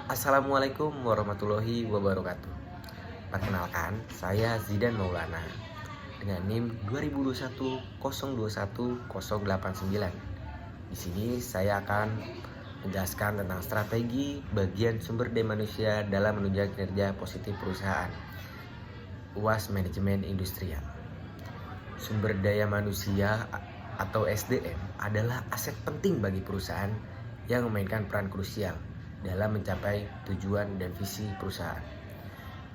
Assalamualaikum warahmatullahi wabarakatuh. Perkenalkan, saya Zidan Maulana dengan NIM 2021 021089. Di sini saya akan menjelaskan tentang strategi bagian sumber daya manusia dalam menunjang kinerja positif perusahaan. UAS Manajemen Industrial. Sumber daya manusia atau SDM adalah aset penting bagi perusahaan yang memainkan peran krusial dalam mencapai tujuan dan visi perusahaan.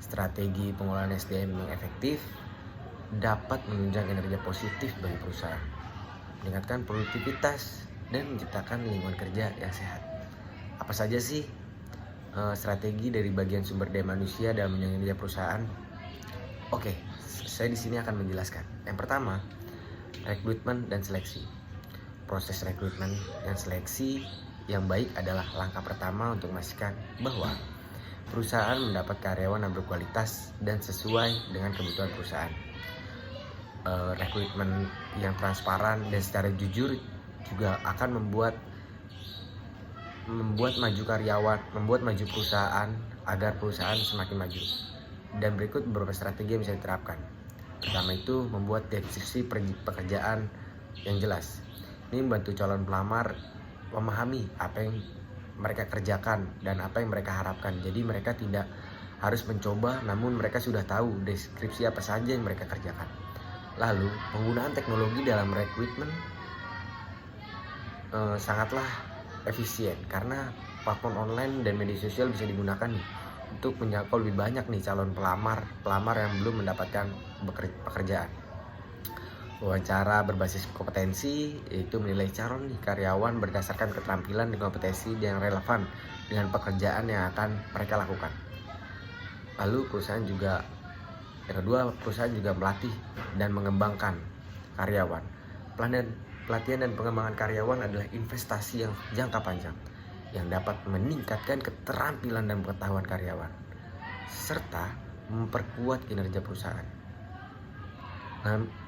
Strategi pengelolaan SDM yang efektif dapat menunjang kinerja positif bagi perusahaan, meningkatkan produktivitas, dan menciptakan lingkungan kerja yang sehat. Apa saja sih strategi dari bagian sumber daya manusia dalam menunjang kinerja perusahaan? Oke, saya di sini akan menjelaskan. Yang pertama, rekrutmen dan seleksi. Proses rekrutmen dan seleksi yang baik adalah langkah pertama untuk memastikan bahwa perusahaan mendapat karyawan yang berkualitas dan sesuai dengan kebutuhan perusahaan. Rekrutmen yang transparan dan secara jujur juga akan membuat maju perusahaan agar perusahaan semakin maju. Dan berikut beberapa strategi yang bisa diterapkan. Pertama itu membuat deskripsi pekerjaan yang jelas. Ini membantu calon pelamar memahami apa yang mereka kerjakan dan apa yang mereka harapkan. Jadi mereka tidak harus mencoba, namun mereka sudah tahu deskripsi apa saja yang mereka kerjakan. Lalu penggunaan teknologi dalam rekrutmen sangatlah efisien karena platform online dan media sosial bisa digunakan nih untuk menjangkau lebih banyak nih calon pelamar yang belum mendapatkan pekerjaan. Wawancara berbasis kompetensi yaitu menilai calon karyawan berdasarkan keterampilan dan kompetensi yang relevan dengan pekerjaan yang akan mereka lakukan. Lalu perusahaan juga melatih dan mengembangkan karyawan. Pelatihan dan pengembangan karyawan adalah investasi yang jangka panjang yang dapat meningkatkan keterampilan dan pengetahuan karyawan serta memperkuat kinerja perusahaan.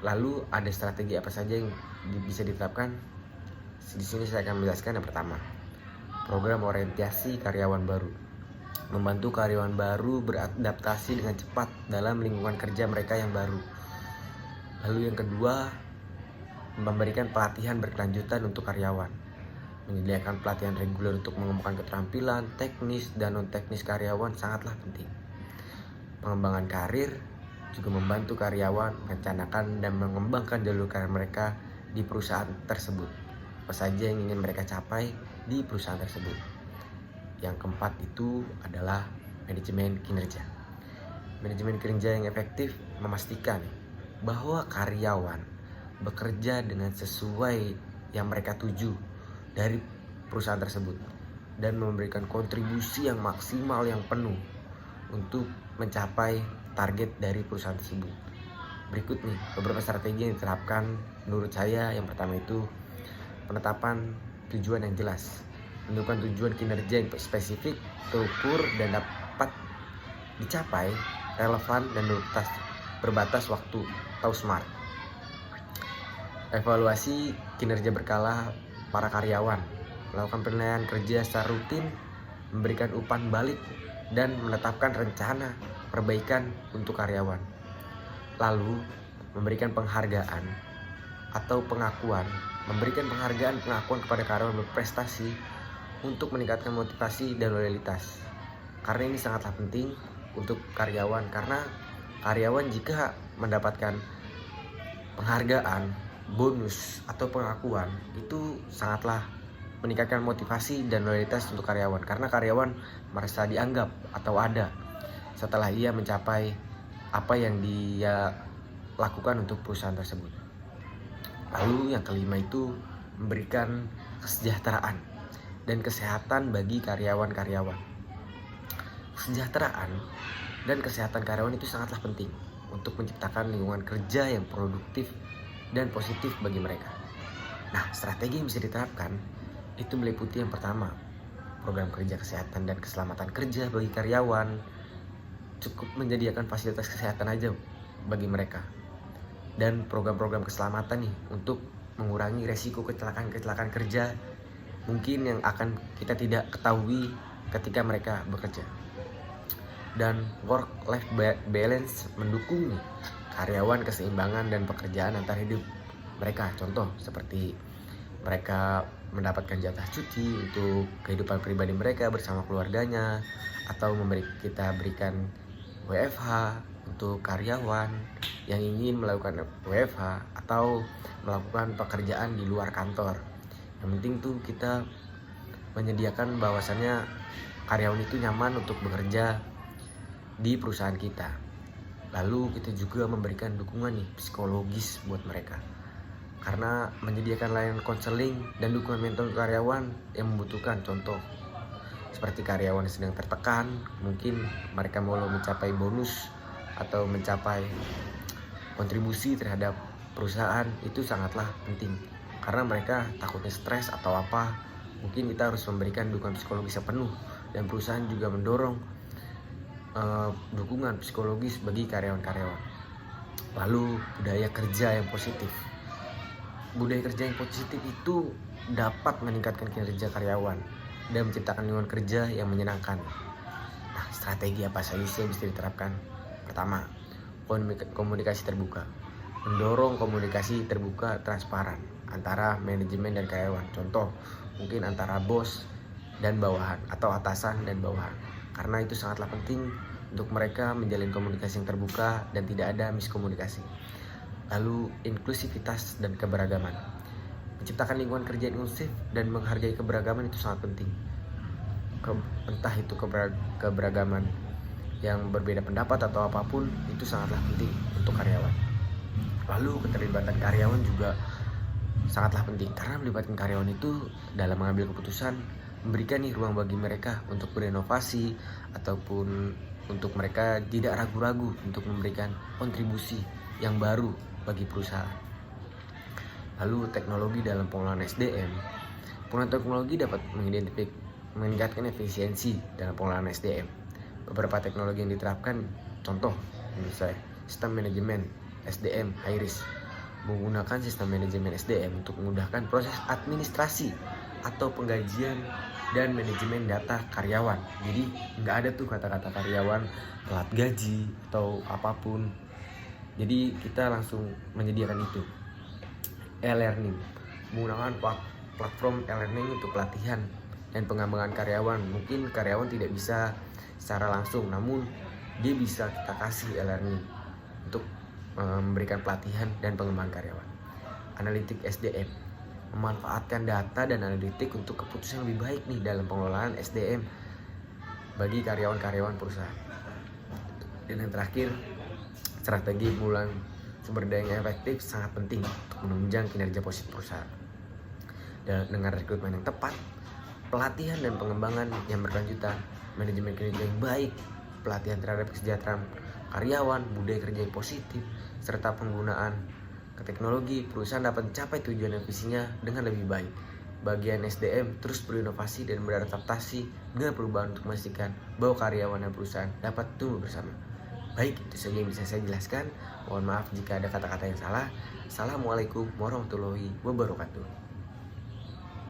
Lalu ada strategi apa saja yang bisa diterapkan? Di sini saya akan menjelaskan. Yang pertama, program orientasi karyawan baru. Membantu karyawan baru beradaptasi dengan cepat dalam lingkungan kerja mereka yang baru. Lalu yang kedua, memberikan pelatihan berkelanjutan untuk karyawan. Menyediakan pelatihan reguler untuk mengembangkan keterampilan teknis dan non teknis karyawan sangatlah penting. Pengembangan karir juga membantu karyawan merencanakan dan mengembangkan jalur karir mereka di perusahaan tersebut. Apa saja yang ingin mereka capai di perusahaan tersebut. Yang keempat itu adalah manajemen kinerja. Manajemen kinerja yang efektif memastikan bahwa karyawan bekerja dengan sesuai yang mereka tuju dari perusahaan tersebut dan memberikan kontribusi yang maksimal yang penuh untuk mencapai target dari perusahaan tersebut. Berikut nih beberapa strategi yang diterapkan menurut saya. Yang pertama itu penetapan tujuan yang jelas. Menentukan tujuan kinerja yang spesifik, terukur dan dapat dicapai, relevan dan berbatas waktu atau SMART. Evaluasi kinerja berkala para karyawan. Melakukan penilaian kerja secara rutin, memberikan umpan balik dan menetapkan rencana perbaikan untuk karyawan. Lalu memberikan penghargaan atau pengakuan, pengakuan kepada karyawan berprestasi untuk meningkatkan motivasi dan loyalitas. Karena ini sangatlah penting untuk karyawan, karena karyawan jika mendapatkan penghargaan, bonus atau pengakuan itu sangatlah meningkatkan motivasi dan loyalitas untuk karyawan, karena karyawan merasa dianggap atau ada setelah ia mencapai apa yang dia lakukan untuk perusahaan tersebut. Lalu yang kelima itu memberikan kesejahteraan dan kesehatan bagi karyawan-karyawan. Kesejahteraan dan kesehatan karyawan itu sangatlah penting untuk menciptakan lingkungan kerja yang produktif dan positif bagi mereka. Nah, strategi yang bisa diterapkan itu meliputi yang pertama, program kerja kesehatan dan keselamatan kerja bagi karyawan. Cukup menyediakan fasilitas kesehatan aja bagi mereka. Dan program-program keselamatan nih untuk mengurangi resiko kecelakaan kerja mungkin yang akan kita tidak ketahui ketika mereka bekerja. Dan work life balance mendukung nih karyawan keseimbangan dan pekerjaan antar hidup mereka. Contoh seperti mereka mendapatkan jatah cuti untuk kehidupan pribadi mereka bersama keluarganya, atau kita berikan WFH untuk karyawan yang ingin melakukan WFH atau melakukan pekerjaan di luar kantor. Yang penting tuh kita menyediakan bahwasannya karyawan itu nyaman untuk bekerja di perusahaan kita. Lalu kita juga memberikan dukungan nih psikologis buat mereka, karena menyediakan layanan konseling dan dukungan mental karyawan yang membutuhkan. Contoh seperti karyawan yang sedang tertekan, mungkin mereka mau mencapai bonus atau mencapai kontribusi terhadap perusahaan, itu sangatlah penting karena mereka takutnya stres atau apa. Mungkin kita harus memberikan dukungan psikologis yang penuh, dan perusahaan juga mendorong dukungan psikologis bagi karyawan-karyawan. Lalu budaya kerja yang positif. Budaya kerja yang positif itu dapat meningkatkan kinerja karyawan dan menciptakan lingkungan kerja yang menyenangkan. Nah, strategi apa saja sih yang bisa diterapkan? Pertama, komunikasi terbuka. Mendorong komunikasi terbuka transparan antara manajemen dan karyawan. Contoh, mungkin antara bos dan bawahan atau atasan dan bawahan. Karena itu sangatlah penting untuk mereka menjalin komunikasi yang terbuka dan tidak ada miskomunikasi. Lalu inklusivitas dan keberagaman. Menciptakan lingkungan kerja inklusif dan menghargai keberagaman itu sangat penting. Entah itu keberagaman yang berbeda pendapat atau apapun, itu sangatlah penting untuk karyawan. Lalu keterlibatan karyawan juga sangatlah penting, karena melibatkan karyawan itu dalam mengambil keputusan, memberikan nih ruang bagi mereka untuk berinovasi, ataupun untuk mereka tidak ragu-ragu untuk memberikan kontribusi yang baru bagi perusahaan. Lalu teknologi dalam pengelolaan SDM. Penggunaan teknologi dapat meningkatkan efisiensi dalam pengelolaan SDM. Beberapa teknologi yang diterapkan, contoh misalnya sistem manajemen SDM HiRIS, menggunakan sistem manajemen SDM untuk memudahkan proses administrasi atau penggajian dan manajemen data karyawan. Jadi nggak ada tuh kata-kata karyawan telat gaji atau apapun. Jadi kita langsung menyediakan itu. E-learning, menggunakan platform e-learning untuk pelatihan dan pengembangan karyawan. Mungkin karyawan tidak bisa secara langsung, namun dia bisa kita kasih e-learning untuk memberikan pelatihan dan pengembangan karyawan. Analitik SDM, memanfaatkan data dan analitik untuk keputusan lebih baik nih dalam pengelolaan SDM bagi karyawan-karyawan perusahaan. Dan yang terakhir, strategi pengelolaan sumber daya yang efektif sangat penting untuk menunjang kinerja positif perusahaan. Dan dengan rekrutmen yang tepat, pelatihan dan pengembangan yang berkelanjutan, manajemen kinerja yang baik, pelatihan terhadap kesejahteraan karyawan, budaya kerja yang positif, serta penggunaan ke teknologi, perusahaan dapat mencapai tujuan dan visinya dengan lebih baik. Bagian SDM terus berinovasi dan beradaptasi dengan perubahan untuk memastikan bahwa karyawan dan perusahaan dapat tumbuh bersama. Baik, itu saja yang bisa saya jelaskan. Mohon maaf jika ada kata-kata yang salah. Assalamualaikum warahmatullahi wabarakatuh.